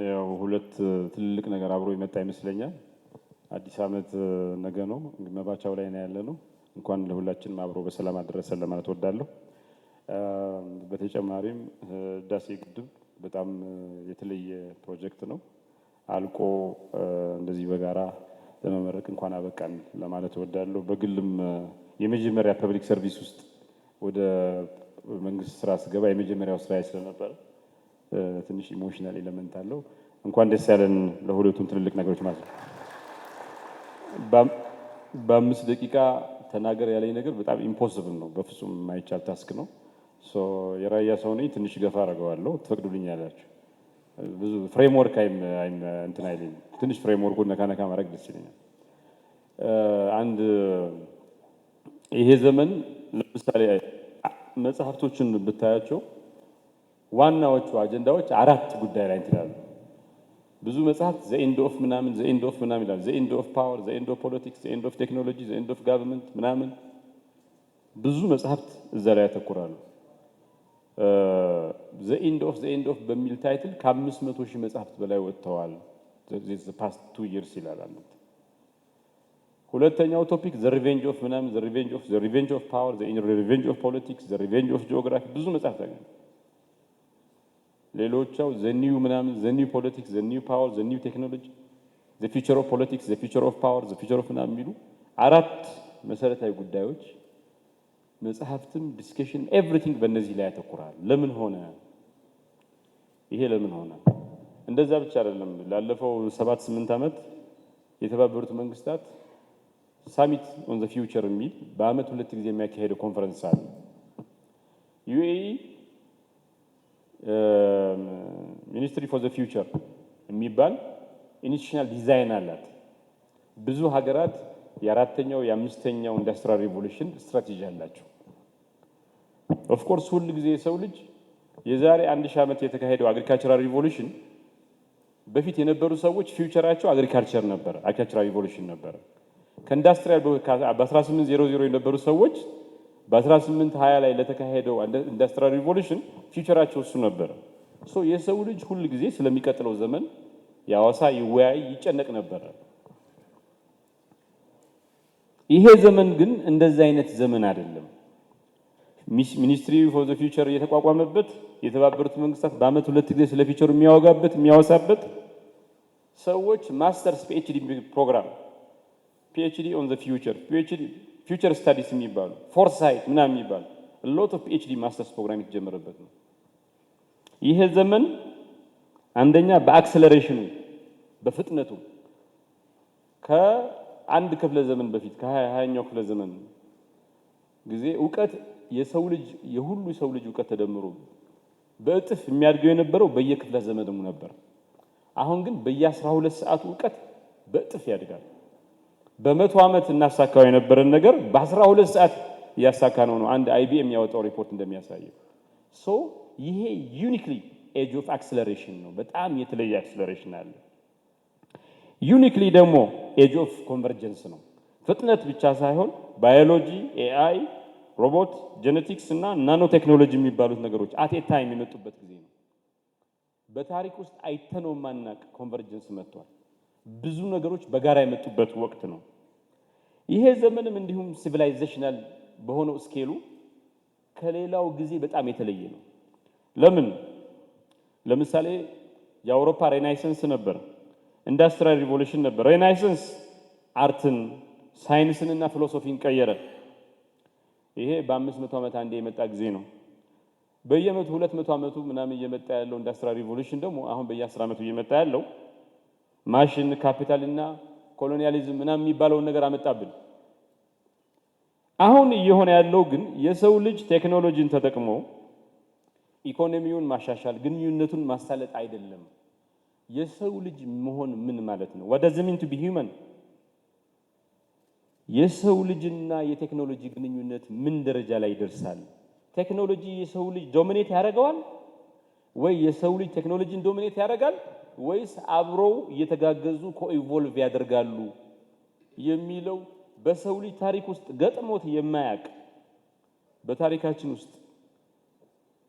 ያው ሁለት ትልልቅ ነገር አብሮ ይመጣ ይመስለኛል። አዲስ ዓመት ነገ ነው፣ መባቻው ላይ ነው ያለነው። እንኳን ለሁላችንም አብሮ በሰላም አደረሰን ለማለት እወዳለሁ። በተጨማሪም ህዳሴ ግድብ በጣም የተለየ ፕሮጀክት ነው። አልቆ እንደዚህ በጋራ ለመመረቅ እንኳን አበቃን ለማለት እወዳለሁ። በግልም የመጀመሪያ ፐብሊክ ሰርቪስ ውስጥ ወደ መንግስት ስራ ስገባ የመጀመሪያው ስራ ስለነበረ ትንሽ ኢሞሽናል ኤሌመንት አለው። እንኳን ደስ ያለን ለሁለቱም ትልልቅ ነገሮች ማለት ነው። በአምስት ደቂቃ ተናገር ያለኝ ነገር በጣም ኢምፖሲብል ነው፣ በፍጹም የማይቻል ታስክ ነው። የራያ ሰው ነኝ፣ ትንሽ ገፋ አደርገዋለሁ። ትፈቅዱልኛላችሁ? ብዙ ፍሬምወርክ እንትን አይለኝም። ትንሽ ፍሬምወርኩን ነካ ነካ ማድረግ ደስ ይለኛል። አንድ ይሄ ዘመን ለምሳሌ መጽሐፍቶችን ብታያቸው ዋናዎቹ አጀንዳዎች አራት ጉዳይ ላይ እንትላሉ። ብዙ መጽሐፍት ዘ ኤንድ ኦፍ ምናምን ይላል። ዘ ኤንድ ኦፍ ፓወር፣ ዘ ኤንድ ኦፍ ፖለቲክስ፣ ዘ ኤንድ ኦፍ ቴክኖሎጂ፣ ዘ ኤንድ ኦፍ ጋቨርንመንት ምናምን ብዙ መጽሐፍት እዛ ላይ ያተኩራሉ። ዘ ኤንድ ኦፍ በሚል ታይትል ከ500,000 መጽሐፍት በላይ ወጥተዋል ዘ ፓስት 2 years ይላል አንተ። ሁለተኛው ቶፒክ ዘ ሪቬንጅ ኦፍ ምናምን፣ ዘ ሪቬንጅ ኦፍ ፓወር፣ ዘ ሪቬንጅ ኦፍ ፖለቲክስ፣ ዘ ሪቬንጅ ኦፍ ጂኦግራፊ ብዙ መጽሐፍት አገኘ። ሌሎቻው ዘ ኒው ምናምን፣ ዘ ኒው ፖለቲክስ፣ ዘ ኒው ፓወር፣ ዘ ኒው ቴክኖሎጂ፣ ዘ ፊውቸር ኦፍ ፖለቲክስ፣ ዘ ፊውቸር ኦፍ ፓወር፣ ዘ ፊውቸር ኦፍ ምናምን የሚሉ አራት መሰረታዊ ጉዳዮች መጽሐፍትም ዲስከሽን ኤቭሪቲንግ በእነዚህ ላይ ያተኩራል። ለምን ሆነ ይሄ? ለምን ሆነ? እንደዛ ብቻ አይደለም። ላለፈው 7-8 ዓመት የተባበሩት መንግስታት ሳሚት ኦን ዘ ፊውቸር የሚል በአመት 2 ጊዜ የሚያካሄደው ኮንፈረንስ አለ። ዩኤኢ ሚኒስትሪ ፎር ዘ ፊውቸር የሚባል ኢንስቲትዩሽናል ዲዛይን አላት። ብዙ ሀገራት የአራተኛው የአምስተኛው ኢንዱስትሪያል ሪቮሉሽን ስትራቴጂ አላቸው። ኦፍ ኮርስ ሁሉ ጊዜ የሰው ልጅ የዛሬ 1000 ዓመት የተካሄደው አግሪካልቸራል ሪቮሉሽን በፊት የነበሩ ሰዎች ፊውቸራቸው አግሪካልቸር ነበር፣ አግሪካልቸራል ሪቮሉሽን ነበር። ከኢንዱስትሪያል በ1800 የነበሩ ሰዎች በ1820 ላይ ለተካሄደው ኢንዱስትሪያል ሪቮሉሽን ፊውቸራቸው እሱ ነበር። የሰው ልጅ ሁሉ ጊዜ ስለሚቀጥለው ዘመን ያወሳ፣ ይወያይ፣ ይጨነቅ ነበር። ይሄ ዘመን ግን እንደዛ አይነት ዘመን አይደለም። ሚኒስትሪ ፎር ዘ ፊውቸር የተቋቋመበት የተባበሩት መንግስታት በአመት 2 ጊዜ ስለ ፊውቸሩ የሚያወጋበት የሚያወሳበት ሰዎች ማስተርስ ፒኤችዲ ፕሮግራም ፒኤችዲ ኦን ዘ ፊውቸር ፊውቸር ስታዲስ የሚባሉ ፎርሳይት ምናምን የሚባሉ ሎት ኦፍ ፒኤችዲ ማስተርስ ፕሮግራም የተጀመረበት ነው። ይሄ ዘመን አንደኛ በአክሰለሬሽኑ በፍጥነቱ ከአንድ ክፍለ ዘመን በፊት ከ20ኛው ክፍለ ዘመን ጊዜ እውቀት የሰው ልጅ የሁሉ ሰው ልጅ እውቀት ተደምሮ በእጥፍ የሚያድገው የነበረው በየክፍለ ዘመኑ ነበር። አሁን ግን በየ12 ሰዓቱ እውቀት በእጥፍ ያድጋል። በ100 ዓመት እናሳካው የነበረን ነገር በ12 ሰዓት ያሳካነው ነው አንድ አይቢኤም ያወጣው ሪፖርት እንደሚያሳየው። ይሄ ዩኒክሊ ኤጅ ኦፍ አክሰለሬሽን ነው። በጣም የተለየ አክሰለሬሽን አለ። ዩኒክሊ ደግሞ ኤጅ ኦፍ ኮንቨርጀንስ ነው። ፍጥነት ብቻ ሳይሆን ባዮሎጂ፣ ኤአይ፣ ሮቦት፣ ጄኔቲክስ እና ናኖ ቴክኖሎጂ የሚባሉት ነገሮች አት ኤ ታይም የመጡበት ጊዜ ነው። በታሪክ ውስጥ አይተነው ማናቅ ኮንቨርጀንስ መጥቷል። ብዙ ነገሮች በጋራ የመጡበት ወቅት ነው። ይሄ ዘመንም እንዲሁም ሲቪላይዜሽናል በሆነው ስኬሉ ከሌላው ጊዜ በጣም የተለየ ነው። ለምን? ለምሳሌ የአውሮፓ ሬናይሰንስ ነበር፣ ኢንዱስትሪያል ሪቮሉሽን ነበር። ሬናይሰንስ አርትን፣ ሳይንስንና ፊሎሶፊን ቀየረ። ይሄ በ500 ዓመት አንዴ የመጣ ጊዜ ነው። በየመቶ 200 ዓመቱ ምናምን እየመጣ ያለው ኢንዱስትሪያል ሪቮሉሽን ደግሞ አሁን በየ10 ዓመቱ እየመጣ ያለው ማሽን፣ ካፒታልና ኮሎኒያሊዝም ምናምን የሚባለውን ነገር አመጣብን። አሁን እየሆነ ያለው ግን የሰው ልጅ ቴክኖሎጂን ተጠቅሞ ኢኮኖሚውን ማሻሻል፣ ግንኙነቱን ማሳለጥ አይደለም። የሰው ልጅ መሆን ምን ማለት ነው? what does it mean to be human? የሰው ልጅና የቴክኖሎጂ ግንኙነት ምን ደረጃ ላይ ይደርሳል? ቴክኖሎጂ የሰው ልጅ ዶሚኔት ያደርገዋል ወይ የሰው ልጅ ቴክኖሎጂን ዶሚኔት ያደርጋል ወይስ አብረው እየተጋገዙ ኮኢቮልቭ ያደርጋሉ የሚለው በሰው ልጅ ታሪክ ውስጥ ገጥሞት የማያውቅ በታሪካችን ውስጥ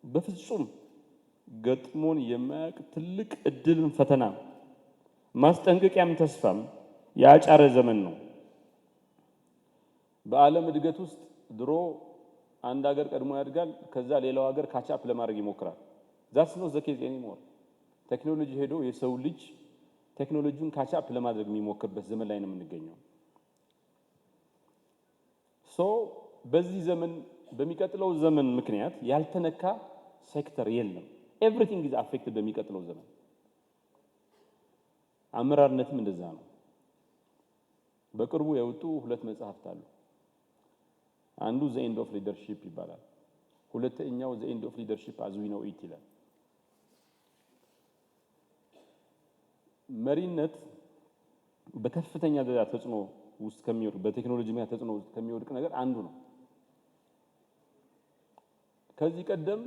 በፍጹም ገጥሞን የማያውቅ ትልቅ እድልን ፈተና ማስጠንቀቂያም ተስፋም ያጫረ ዘመን ነው። በዓለም እድገት ውስጥ ድሮ አንድ ሀገር ቀድሞ ያድጋል፣ ከዛ ሌላው ሀገር ካቻፕ ለማድረግ ይሞክራል። ዛትስ ኖት ዘ ኬዝ ኤኒሞር። ቴክኖሎጂ ሄዶ የሰው ልጅ ቴክኖሎጂውን ካቻፕ ለማድረግ የሚሞክርበት ዘመን ላይ ነው የምንገኘው። በዚህ ዘመን በሚቀጥለው ዘመን ምክንያት ያልተነካ ሴክተር የለም። ኤቭሪቲንግ ኢዝ አፌክትድ በሚቀጥለው ዘመን። አመራርነትም እንደዛ ነው። በቅርቡ የወጡ 2 መጽሐፍት አሉ። አንዱ ዘ ኤንድ ኦፍ ሊደርሺፕ ይባላል። ሁለተኛው ዘ ኤንድ ኦፍ ሊደርሺፕ አዝ ዊ ኖው ኢት ይላል። መሪነት በከፍተኛ ደረጃ ተጽዕኖ ውስጥ ከሚወድቅ በቴክኖሎጂ ምክንያት ተጽዕኖ ውስጥ ከሚወድቅ ነገር አንዱ ነው። ከዚህ ቀደም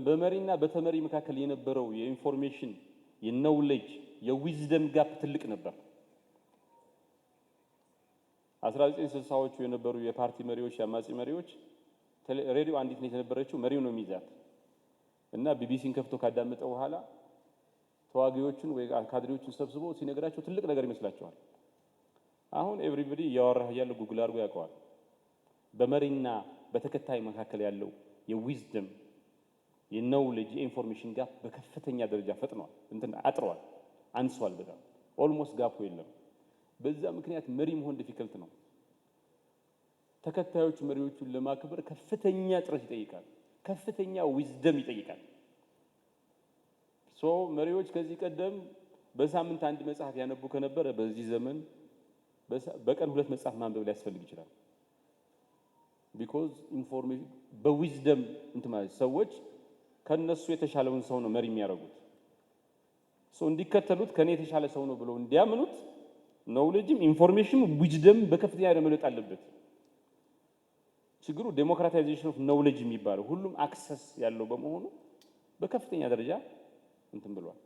በመሪና በተመሪ መካከል የነበረው የኢንፎርሜሽን የኖውሌጅ የዊዝደም ጋፕ ትልቅ ነበር። 1960ዎቹ የነበሩ የፓርቲ መሪዎች የአማጺ መሪዎች ሬዲዮ አንዲት ነው የነበረችው፣ መሪው ነው የሚይዛት እና ቢቢሲን ከፍቶ ካዳመጠ በኋላ ተዋጊዎቹን ወይ ካድሬዎቹን ሰብስቦ ሲነግራቸው ትልቅ ነገር ይመስላቸዋል። አሁን ኤቭሪባዲ እያወራህ ያለው ጉግል አድርጎ ያውቀዋል። በመሪና በተከታይ መካከል ያለው የዊዝደም የኖውሌጅ የኢንፎርሜሽን ጋፕ በከፍተኛ ደረጃ ፈጥኗል፣ አጥሯል፣ አንሷል። በጣም ኦልሞስት ጋፑ የለም። በዛ ምክንያት መሪ መሆን ዲፊከልት ነው። ተከታዮች መሪዎቹን ለማክበር ከፍተኛ ጥረት ይጠይቃል፣ ከፍተኛ ዊዝደም ይጠይቃል። መሪዎች ከዚህ ቀደም በሳምንት 1 መጽሐፍ ያነቡ ከነበረ በዚህ ዘመን በቀን 2 መጽሐፍ ማንበብ ሊያስፈልግ ይችላል። ቢኮዝ ኢንፎርሜሽን በዊዝደም ማለት ሰዎች ከነሱ የተሻለውን ሰው ነው መሪ የሚያደርጉት። እንዲከተሉት ከኔ የተሻለ ሰው ነው ብለው እንዲያምኑት ኖውሌጅም ኢንፎርሜሽን ዊዝደም በከፍተኛ ደረጃ መለጥ አለበት። ችግሩ ዴሞክራታይዜሽን ኦፍ ኖውሌጅ የሚባለው ሁሉም አክሰስ ያለው በመሆኑ በከፍተኛ ደረጃ ብሏል።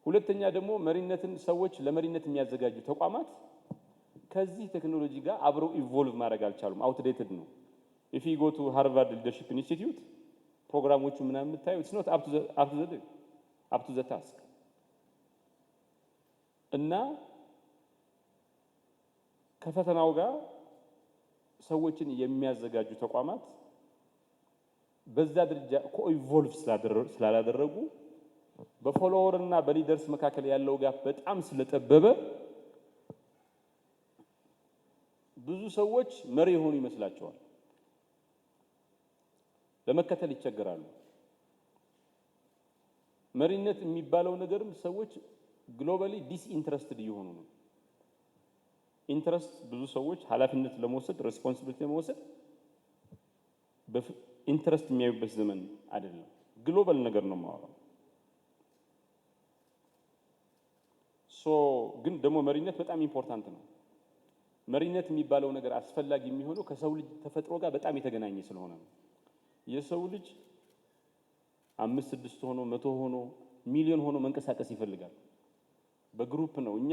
ሁለተኛ ደግሞ መሪነትን ሰዎች ለመሪነት የሚያዘጋጁ ተቋማት ከዚህ ቴክኖሎጂ ጋር አብረው ኢቮልቭ ማድረግ አልቻሉም። አውትዴትድ ነው። ኢፍ ዩ ጎ ቱ ሃርቫርድ ሊደርሺፕ ኢንስቲትዩት ፕሮግራሞቹ ምናምን የምታዩ ኢትስ ኖት አፕ ቱ ዘ ታስክ እና ከፈተናው ጋር ሰዎችን የሚያዘጋጁ ተቋማት በዛ ደረጃ ኮኢቮልቭ ስላላደረጉ በፎሎወር እና በሊደርስ መካከል ያለው ጋፕ በጣም ስለጠበበ ብዙ ሰዎች መሪ የሆኑ ይመስላቸዋል፣ ለመከተል ይቸገራሉ። መሪነት የሚባለው ነገርም ሰዎች ግሎባሊ ዲስኢንትረስትድ እየሆኑ ነው። ኢንትረስት ብዙ ሰዎች ኃላፊነት ለመውሰድ ሬስፖንሲቢሊቲ ለመውሰድ ኢንትረስት የሚያዩበት ዘመን አይደለም። ግሎባል ነገር ነው የማወራው። ግን ደግሞ መሪነት በጣም ኢምፖርታንት ነው። መሪነት የሚባለው ነገር አስፈላጊ የሚሆነው ከሰው ልጅ ተፈጥሮ ጋር በጣም የተገናኘ ስለሆነ ነው። የሰው ልጅ 5 6 ሆኖ 100 ሆኖ ሚሊዮን ሆኖ መንቀሳቀስ ይፈልጋል። በግሩፕ ነው። እኛ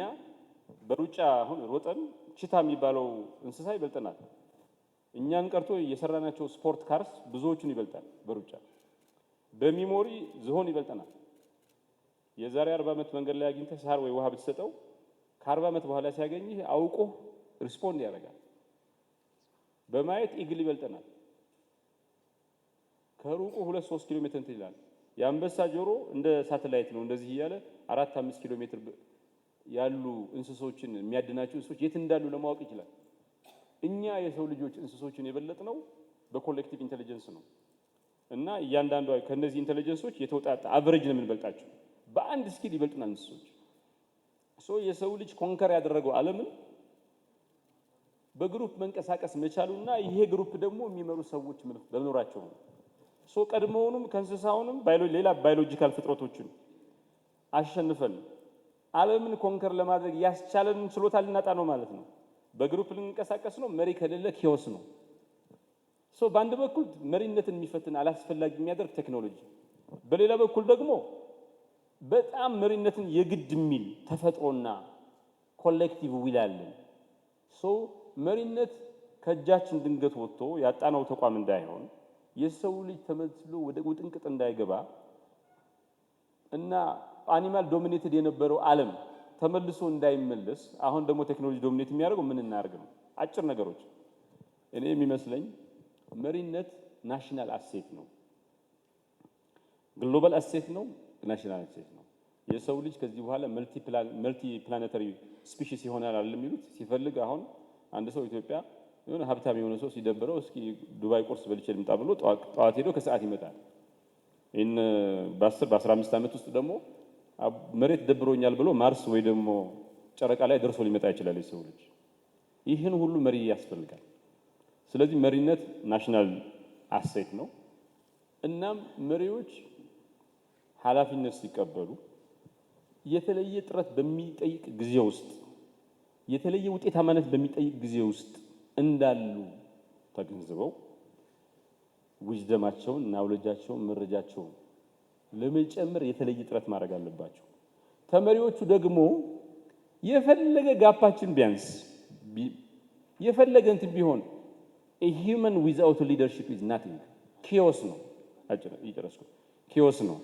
በሩጫ አሁን ሮጠን ቺታ የሚባለው እንስሳ ይበልጠናል። እኛን ቀርቶ የሰራናቸው ስፖርት ካርስ ብዙዎቹን ይበልጣል በሩጫ። በሚሞሪ ዝሆን ይበልጠናል። የዛሬ 40 ዓመት መንገድ ላይ አግኝተህ ሳር ወይ ውሃ ብትሰጠው ከ40 ዓመት በኋላ ሲያገኝህ አውቆ ሪስፖንድ ያደርጋል። በማየት ኢግል ይበልጠናል። ከሩቁ 2-3 ኪሎ ሜትር ይላል። የአንበሳ ጆሮ እንደ ሳተላይት ነው። እንደዚህ እያለ 4-5 ኪሎ ሜትር ያሉ እንስሶችን የሚያድናቸው እንስሶች የት እንዳሉ ለማወቅ ይችላል። እኛ የሰው ልጆች እንስሶችን የበለጥነው በኮሌክቲቭ ኢንተለጀንስ ነው እና እያንዳንዱ ከነዚህ ኢንተለጀንሶች የተውጣጣ አቨሬጅ ነው የምንበልጣቸው። በአንድ ስኪል ይበልጡናል እንስሶች። የሰው ልጅ ኮንከር ያደረገው ዓለምን በግሩፕ መንቀሳቀስ መቻሉና ይሄ ግሩፕ ደግሞ የሚመሩ ሰዎች በመኖራቸው ነው። ቀድሞውንም ከእንስሳውንም ሌላ ባዮሎጂካል ፍጥረቶችን አሸንፈን ዓለምን ኮንከር ለማድረግ ያስቻለን ችሎታ ልናጣ ነው ማለት ነው። በግሩፕ ልንንቀሳቀስ ነው። መሪ ከሌለ ኪዮስ ነው። በአንድ በኩል መሪነትን የሚፈትን አላስፈላጊ የሚያደርግ ቴክኖሎጂ፣ በሌላ በኩል ደግሞ በጣም መሪነትን የግድ የሚል ተፈጥሮና ኮሌክቲቭ ዊል አለን። መሪነት ከእጃችን ድንገት ወጥቶ ያጣናው ተቋም እንዳይሆን የሰው ልጅ ተመስሎ ወደ ውጥንቅጥ እንዳይገባ እና አኒማል ዶሚኔትድ የነበረው ዓለም ተመልሶ እንዳይመለስ አሁን ደግሞ ቴክኖሎጂ ዶሚኔት የሚያደርገው ምን እናርግ ነው። አጭር ነገሮች እኔ የሚመስለኝ መሪነት ናሽናል አሴት ነው፣ ግሎባል አሴት ነው፣ ናሽናል አሴት ነው። የሰው ልጅ ከዚህ በኋላ መልቲ ፕላኔታሪ ስፒሺስ ይሆናል አይደል የሚሉት። ሲፈልግ አሁን አንድ ሰው ኢትዮጵያ የሆነ ሀብታም የሆነ ሰው ሲደብረው እስኪ ዱባይ ቁርስ በልቼ ልምጣ ብሎ ጠዋት ሄዶ ከሰዓት ይመጣል። ይህን በ15 ዓመት ውስጥ ደግሞ መሬት ደብሮኛል ብሎ ማርስ ወይ ደግሞ ጨረቃ ላይ ደርሶ ሊመጣ ይችላል የሰው ልጅ። ይህን ሁሉ መሪ ያስፈልጋል። ስለዚህ መሪነት ናሽናል አሴት ነው። እናም መሪዎች ኃላፊነት ሲቀበሉ የተለየ ጥረት በሚጠይቅ ጊዜ ውስጥ የተለየ ውጤታማነት በሚጠይቅ ጊዜ ውስጥ እንዳሉ ተገንዝበው ዊዝደማቸውን፣ ናውሌጃቸውን፣ መረጃቸውን ለመጨመር የተለየ ጥረት ማድረግ አለባቸው። ተመሪዎቹ ደግሞ የፈለገ ጋፓችን ቢያንስ የፈለገ እንትን ቢሆን a human without leadership is nothing chaos ነው። አጭር ይጨረስኩ chaos ነው።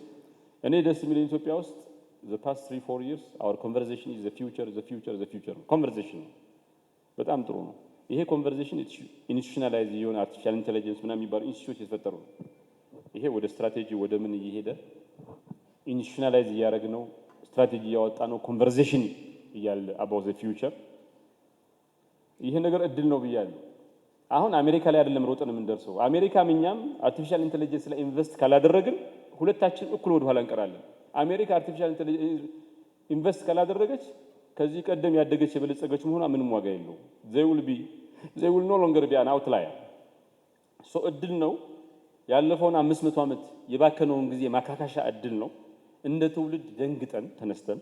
እኔ ደስ የሚለኝ ኢትዮጵያ ውስጥ the past 3-4 years our conversation is the future conversation ነው። በጣም ጥሩ ነው። ይሄ ኮንቨርሴሽን ኢንስቲቱሽናላይዝ የሆነ አርቲፊሻል ኢንተለጀንስ ምናምን የሚባሉ ኢንስቲትዩት የተፈጠሩ ነው። ይሄ ወደ ስትራቴጂ ወደ ምን እየሄደ ኢንስቲቱሽናላይዝ እያደረግ ነው፣ ስትራቴጂ እያወጣ ነው፣ ኮንቨርሴሽን እያለ about the future ይሄ ነገር እድል ነው ብያለሁ። አሁን አሜሪካ ላይ አይደለም ሮጠን የምንደርሰው። አሜሪካም እኛም አርቲፊሻል ኢንተለጀንስ ላይ ኢንቨስት ካላደረግን ሁለታችን እኩል ወደ ኋላ እንቀራለን። አሜሪካ አርቲፊሻል ኢንተለጀንስ ኢንቨስት ካላደረገች ከዚህ ቀደም ያደገች የበለጸገች መሆኗ ምንም ዋጋ የለውም። they will no longer be an outlier so እድል ነው። ያለፈውን 500 ዓመት የባከነውን ጊዜ ማካካሻ እድል ነው። እንደ ትውልድ ደንግጠን ተነስተን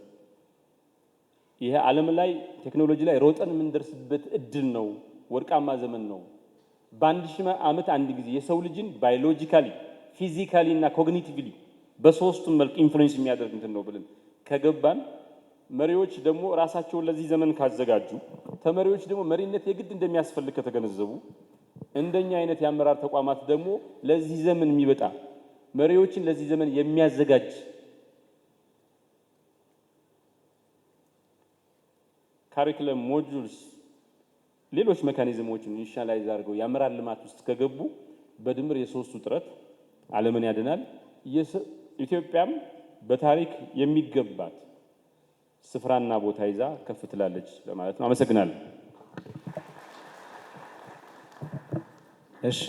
ይሄ ዓለም ላይ ቴክኖሎጂ ላይ ሮጠን የምንደርስበት እድል ነው። ወርቃማ ዘመን ነው። በአንድ ሺህ ዓመት አንድ ጊዜ የሰው ልጅን ባዮሎጂካሊ ፊዚካሊ እና ኮግኒቲቭሊ በሶስቱም መልክ ኢንፍሉዌንስ የሚያደርግ እንትን ነው ብለን ከገባን መሪዎች ደግሞ ራሳቸውን ለዚህ ዘመን ካዘጋጁ ተመሪዎች ደግሞ መሪነት የግድ እንደሚያስፈልግ ከተገነዘቡ እንደኛ አይነት የአመራር ተቋማት ደግሞ ለዚህ ዘመን የሚበጣ መሪዎችን ለዚህ ዘመን የሚያዘጋጅ ካሪኩለም ሞጁልስ ሌሎች ሜካኒዝሞችን ኢኒሻላይዝ አድርገው የአመራር ልማት ውስጥ ከገቡ በድምር የሶስቱ ጥረት ዓለምን ያድናል። ኢትዮጵያም በታሪክ የሚገባት ስፍራና ቦታ ይዛ ከፍ ትላለች ለማለት ነው። አመሰግናለሁ። እሺ